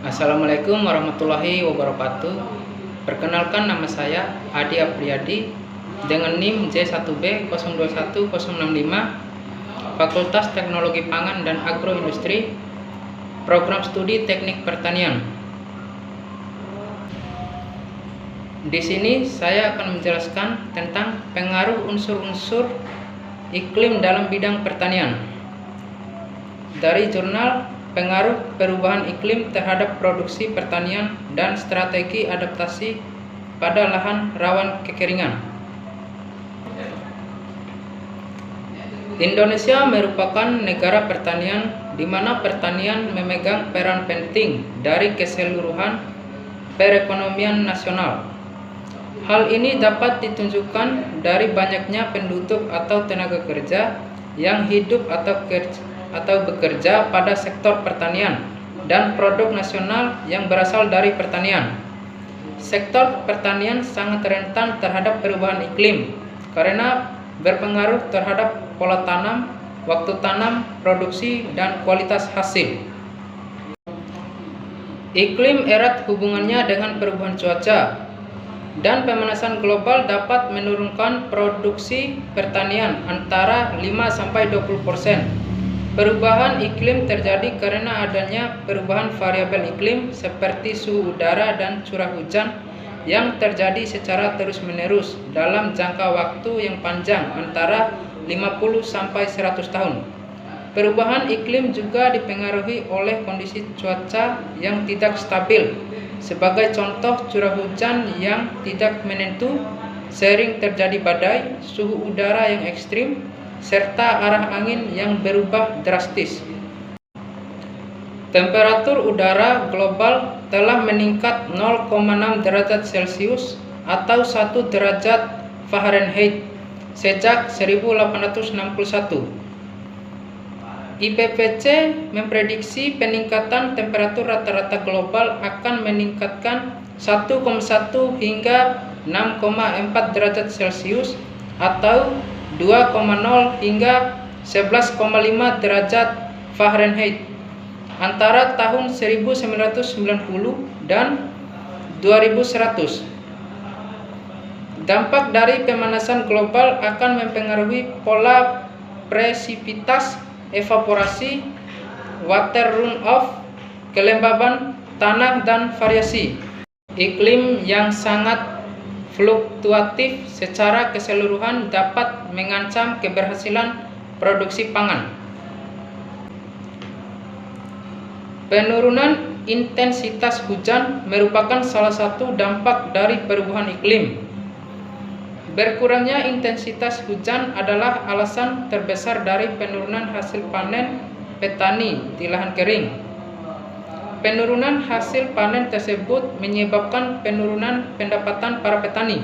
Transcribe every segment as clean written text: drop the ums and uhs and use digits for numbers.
Assalamualaikum warahmatullahi wabarakatuh. Perkenalkan, nama saya Adi Apriyadi dengan NIM J1B021065, Fakultas Teknologi Pangan dan Agroindustri, Program Studi Teknik Pertanian. Di sini saya akan menjelaskan tentang pengaruh unsur-unsur iklim dalam bidang pertanian dari jurnal Pengaruh Perubahan Iklim Terhadap Produksi Pertanian dan Strategi Adaptasi pada Lahan Rawan Kekeringan. Indonesia merupakan negara pertanian di mana pertanian memegang peran penting dari keseluruhan perekonomian nasional. Hal ini dapat ditunjukkan dari banyaknya penduduk atau tenaga kerja yang hidup atau bekerja pada sektor pertanian dan produk nasional yang berasal dari pertanian. Sektor pertanian sangat rentan terhadap perubahan iklim karena berpengaruh terhadap pola tanam, waktu tanam, produksi, dan kualitas hasil. Iklim erat hubungannya dengan perubahan cuaca, dan pemanasan global dapat menurunkan produksi pertanian antara 5–20%. Perubahan iklim terjadi karena adanya perubahan variabel iklim seperti suhu udara dan curah hujan yang terjadi secara terus-menerus dalam jangka waktu yang panjang antara 50–100 tahun. Perubahan iklim juga dipengaruhi oleh kondisi cuaca yang tidak stabil. Sebagai contoh, curah hujan yang tidak menentu, sering terjadi badai, suhu udara yang ekstrim, serta arah angin yang berubah drastis. Temperatur udara global telah meningkat 0,6 derajat Celcius atau 1 derajat Fahrenheit sejak 1861. IPCC memprediksi peningkatan temperatur rata-rata global akan meningkatkan 1,1 hingga 6,4 derajat Celcius atau 2,0 hingga 11,5 derajat Fahrenheit antara tahun 1990 dan 2100. Dampak dari pemanasan global akan mempengaruhi pola presipitas, evaporasi, water runoff, kelembaban tanah, dan variasi iklim yang sangat fluktuatif secara keseluruhan dapat mengancam keberhasilan produksi pangan. Penurunan intensitas hujan merupakan salah satu dampak dari perubahan iklim. Berkurangnya intensitas hujan adalah alasan terbesar dari penurunan hasil panen petani di lahan kering. Penurunan hasil panen tersebut menyebabkan penurunan pendapatan para petani.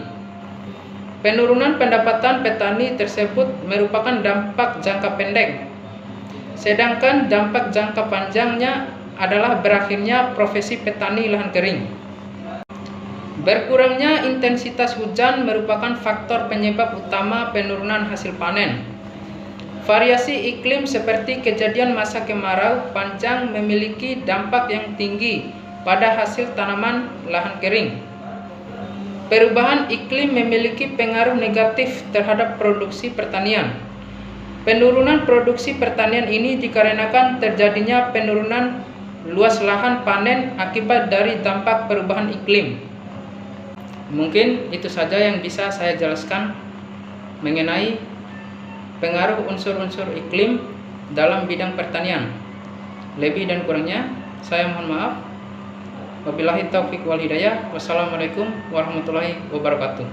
Penurunan pendapatan petani tersebut merupakan dampak jangka pendek, sedangkan dampak jangka panjangnya adalah berakhirnya profesi petani lahan kering. Berkurangnya intensitas hujan merupakan faktor penyebab utama penurunan hasil panen. Variasi iklim seperti kejadian masa kemarau panjang memiliki dampak yang tinggi pada hasil tanaman lahan kering. Perubahan iklim memiliki pengaruh negatif terhadap produksi pertanian. Penurunan produksi pertanian ini dikarenakan terjadinya penurunan luas lahan panen akibat dari dampak perubahan iklim. Mungkin itu saja yang bisa saya jelaskan mengenai pengaruh unsur-unsur iklim dalam bidang pertanian. Lebih dan kurangnya saya mohon maaf. Wabillahi taufiq wal hidayah. Wassalamualaikum warahmatullahi wabarakatuh.